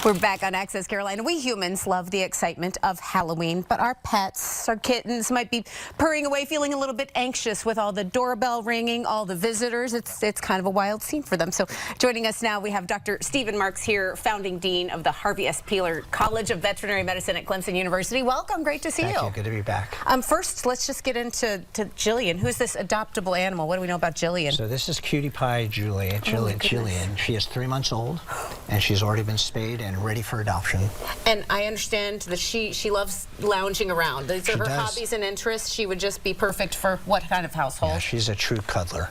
We're back on Access Carolina. We humans love the excitement of Halloween, but our pets, our kittens, might be purring away, feeling a little bit anxious with all the doorbell ringing, all the visitors. It's kind of a wild scene for them. So joining us now, we have Dr. Stephen Marks here, founding dean of the Harvey S. Peeler College of Veterinary Medicine at Clemson University. Welcome. Great to see you. Thank you. Good to be back. First, let's just get into Gillian. Who's this adoptable animal? What do we know about Gillian? So this is Cutie Pie Gillian. Gillian. She is 3 months old, and she's already been spayed and ready for adoption. And I understand that she loves lounging around. These are her hobbies and interests. She would just be perfect for what kind of household? Yeah, she's a true cuddler.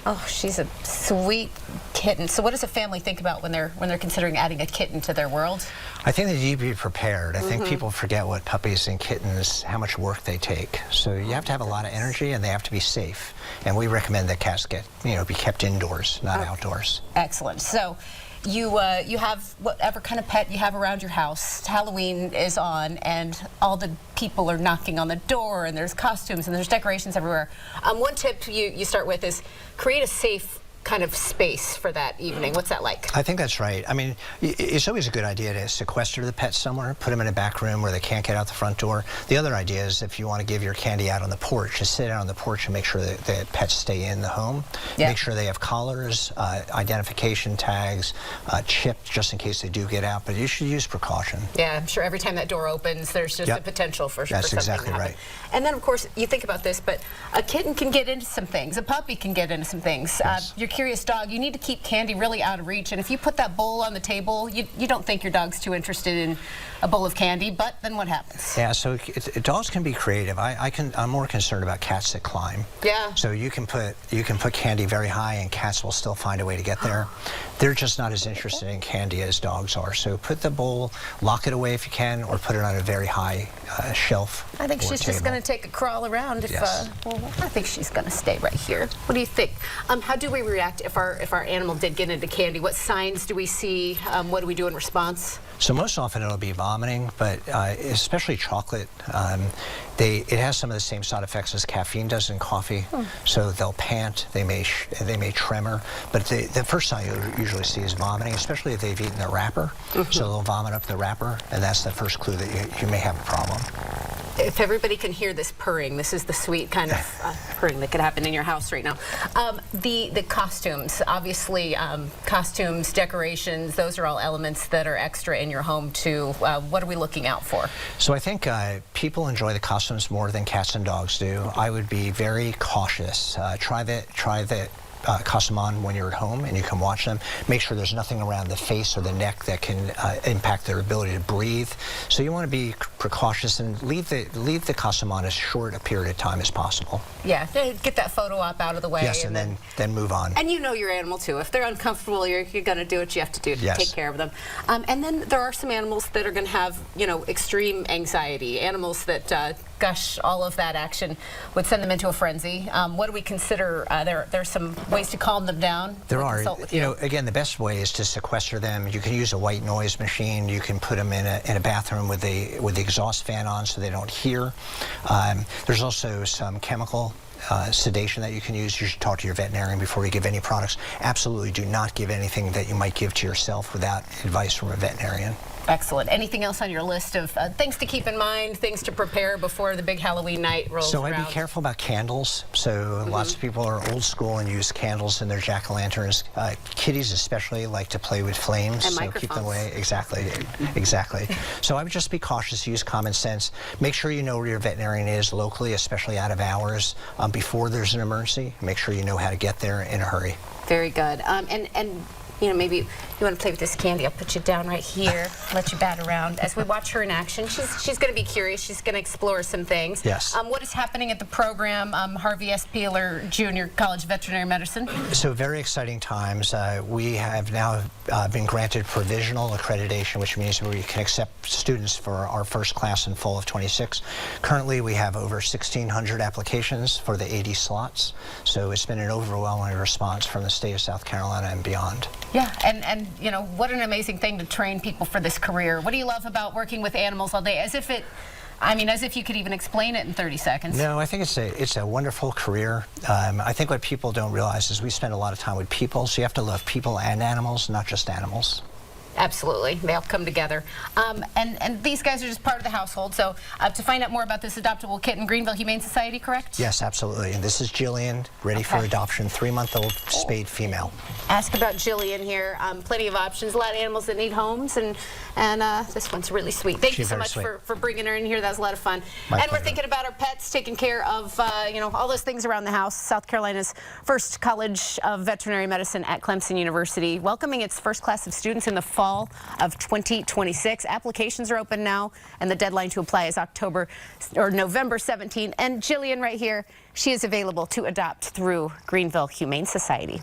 Oh, she's a sweet kitten. So what does a family think about when they're considering adding a kitten to their world? I think that you need to be prepared. I think people forget what puppies and kittens, how much work they take. So you have to have a lot of energy, and they have to be safe. And we recommend that cats be kept indoors, not outdoors. Excellent. So you have whatever kind of pet you have around your house. Halloween is on, and all the people are knocking on the door, and there's costumes, and there's decorations everywhere. One tip you start with is create a safe kind of space for that evening. What's that like? I think that's right. I mean, it's always a good idea to sequester the pets somewhere, put them in a back room where they can't get out the front door. The other idea is if you want to give your candy out on the porch, just sit out on the porch and make sure that the pets stay in the home. Yeah. Make sure they have collars, identification tags, chipped just in case they do get out, but you should use precaution. Yeah, I'm sure every time that door opens, there's just a potential for something to happen. That's exactly right. And then, of course, you think about this, but a kitten can get into some things. A puppy can get into some things. Yes. Your curious dog, you need to keep candy really out of reach, and if you put that bowl on the table, you don't think your dog's too interested in a bowl of candy, but then what happens? Yeah, so dogs can be creative. I'm more concerned about cats that climb. Yeah. So you can put candy very high, and cats will still find a way to get there. They're just not as interested in candy as dogs are. So put the bowl, lock it away if you can, or put it on a very high shelf. I think she's just going to take a crawl around. Well, I think she's going to stay right here. What do you think? How do we react if our animal did get into candy? What signs do we see? What do we do in response? So most often it'll be vomiting, but especially chocolate. It has some of the same side effects as caffeine does in coffee. So they'll pant, they may tremor, but the first sign you'll usually see is vomiting, especially if they've eaten the wrapper. So they'll vomit up the wrapper, and that's the first clue that you may have a problem. If everybody can hear this purring, this is the sweet kind of purring that could happen in your house right now. The costumes, obviously, costumes, decorations, those are all elements that are extra in your home too. What are we looking out for? So I think people enjoy the costumes more than cats and dogs do. I would be very cautious. Try the costume on when you're at home and you can watch them. Make sure there's nothing around the face or the neck that can impact their ability to breathe. So you want to be precautious and leave the costume on as short a period of time as possible. Yeah, get that photo op out of the way. Yes, and then move on. And you know your animal too. If they're uncomfortable, you're going to do what you have to do to take care of them. And then there are some animals that are going to have, extreme anxiety. Animals that gosh, all of that action would send them into a frenzy. What do we consider? There's some ways to calm them down. There are. Again, the best way is to sequester them. You can use a white noise machine. You can put them in a bathroom with the exhaust fan on so they don't hear. There's also some chemical sedation that you can use. You should talk to your veterinarian before you give any products. Absolutely do not give anything that you might give to yourself without advice from a veterinarian. Excellent. Anything else on your list of things to keep in mind, things to prepare before the big Halloween night rolls around? So I'd be careful about candles. So lots of people are old school and use candles in their jack-o'-lanterns. Kitties especially like to play with flames, and so keep them away. Exactly. So I would just be cautious, use common sense. Make sure you know where your veterinarian is locally, especially out of hours, before there's an emergency. Make sure you know how to get there in a hurry. Very good. And maybe you want to play with this candy. I'll put you down right here, let you bat around. As we watch her in action, she's going to be curious. She's going to explore some things. Yes. What is happening at the program, Harvey S. Peeler Jr. College of Veterinary Medicine? So very exciting times. We have now been granted provisional accreditation, which means we can accept students for our first class in fall of 26. Currently, we have over 1,600 applications for the 80 slots. So it's been an overwhelming response from the state of South Carolina and beyond. Yeah, and what an amazing thing to train people for this career. What do you love about working with animals all day? As if you could even explain it in 30 seconds. No, I think it's a wonderful career. I think what people don't realize is we spend a lot of time with people, so you have to love people and animals, not just animals. Absolutely. They all come together. And these guys are just part of the household. So to find out more about this adoptable kitten, Greenville Humane Society, correct? Yes, absolutely. And this is Gillian, ready for adoption, 3-month-old spayed female. Ask about Gillian here. Plenty of options. A lot of animals that need homes, and this one's really sweet. Thank you so much for bringing her in here. That was a lot of fun. My and pleasure. we're thinking about our pets, taking care of all those things around the house. South Carolina's first College of Veterinary Medicine at Clemson University, welcoming its first class of students in the fall of 2026. Applications are open now, and the deadline to apply is November 17. And Gillian right here, she is available to adopt through Greenville Humane Society.